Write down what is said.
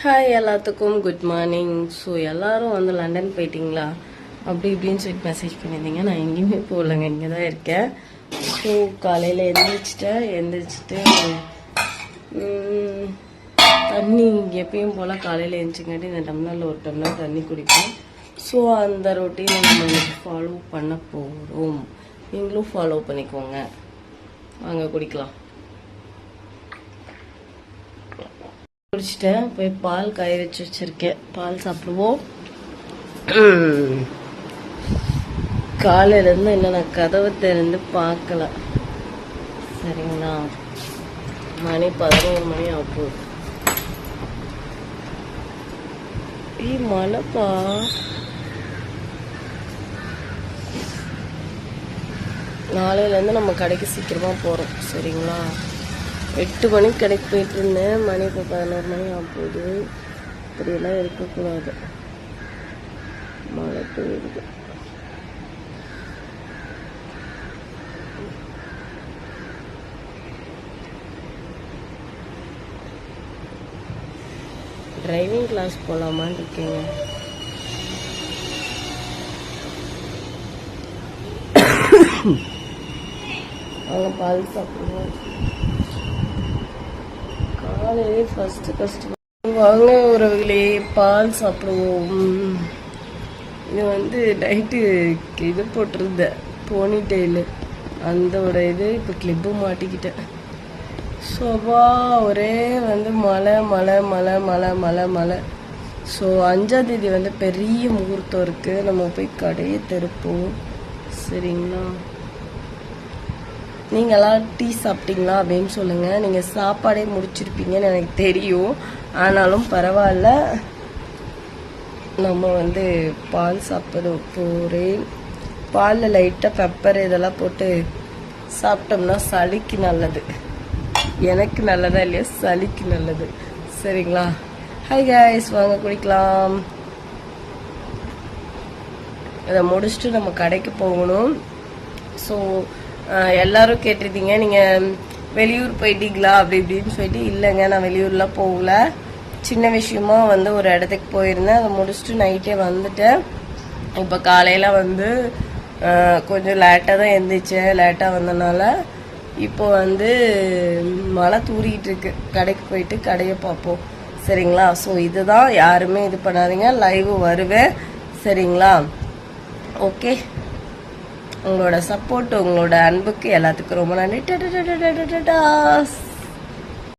Hi எல்லாத்துக்கும் good morning. So எல்லோரும் வந்து லண்டன் போயிட்டீங்களா அப்படி இப்படின்னு சொல்லிட்டு மெசேஜ் பண்ணியிருந்தீங்க. நான் எங்கேயுமே போகலங்க, இங்கே தான் இருக்கேன். ஸோ காலையில் எந்திரிச்சிட்டு தண்ணி எப்பயும் போல் காலையில் எழுந்திரிங்காட்டி இந்த டம்ளரில் ஒரு டம்ளர் தண்ணி குடிப்போம். ஸோ அந்த ரொட்டீனை நம்ம இன்னைக்கு ஃபாலோ பண்ண போகிறோம். நீங்களும் ஃபாலோ பண்ணிக்கோங்க. வாங்க குடிக்கலாம். குடிச்சிட்டேன். போய் பால் காய வச்சு வச்சிருக்கேன். பால் சாப்பிடுவோம். காலையிலேருந்து இன்னும் நான் கதவை திறந்து பார்க்கல. சரிங்களா, மணி 11 மணி ஆகும். மழைப்பா. நாளையிலேருந்து நம்ம கடைக்கு சீக்கிரமா போகிறோம். சரிங்களா, 8 மணிக்கு கடைக்கு போயிட்டு இருந்தேன். மணி இப்போ 11 மணி ஆகுது. இப்படியெல்லாம் இருக்கக்கூடாது. மழை பெய்யுது. டிரைவிங் கிளாஸ் போகலாமான்னு இருக்கேங்க. அவங்க பால் சாப்பிடுவோம். காலையிலே ஃபஸ்ட்டு வாங்க உறவுகளே, பால் சாப்பிடுவோம். இது வந்து நைட்டு இது போட்டிருந்தேன், போனி டெய்லு அந்தோட இது இப்போ கிளிப்பு மாட்டிக்கிட்டேன். சோபா ஒரே வந்து மழை மழை மழை மழை மழை மழை. ஸோ 5ஆம் தேதி வந்து பெரிய முகூர்த்தம் இருக்குது. நம்ம போய் கடையை திறப்போம். சரிங்களா, நீங்களாம் டீ சாப்பிட்டீங்களா அப்படின்னு சொல்லுங்கள். நீங்கள் சாப்பாடே முடிச்சிருப்பீங்கன்னு எனக்கு தெரியும். ஆனாலும் பரவாயில்ல, நம்ம வந்து பால் சாப்பிட போகிறேன். பாலில் லைட்டாக பெப்பர் இதெல்லாம் போட்டு சாப்பிட்டோம்னா சளிக்கு நல்லது. எனக்கு நல்லதா இல்லையா, சளிக்கு நல்லது. சரிங்களா, ஹாய் காய்ஸ், வாங்க குடிக்கலாம். இதை முடிச்சுட்டு நம்ம கடைக்கு போகணும். ஸோ எல்லாரும் கேட்டிருந்தீங்க, நீங்கள் வெளியூர் போயிட்டீங்களா அப்படி இப்படின்னு சொல்லிட்டு. இல்லைங்க, நான் வெளியூர்லாம் போகல. சின்ன விஷயமா வந்து ஒரு இடத்துக்கு போயிருந்தேன். அதை முடிச்சுட்டு நைட்டே வந்துட்டேன். இப்போ காலையில் வந்து கொஞ்சம் லேட்டாக தான் எழுந்திரிச்சேன். லேட்டாக வந்தனால இப்போ வந்து மழை தூரிக்கிட்டு இருக்கு. கடைக்கு போயிட்டு கடையை பார்ப்போம். சரிங்களா, ஸோ இதுதான், யாருமே இது பண்ணாதீங்க. லைவ் வருவேன். சரிங்களா, ஓகே. உங்களோட சப்போர்ட், உங்களோட அன்புக்கு எல்லாத்துக்கும் ரொம்ப நன்றி.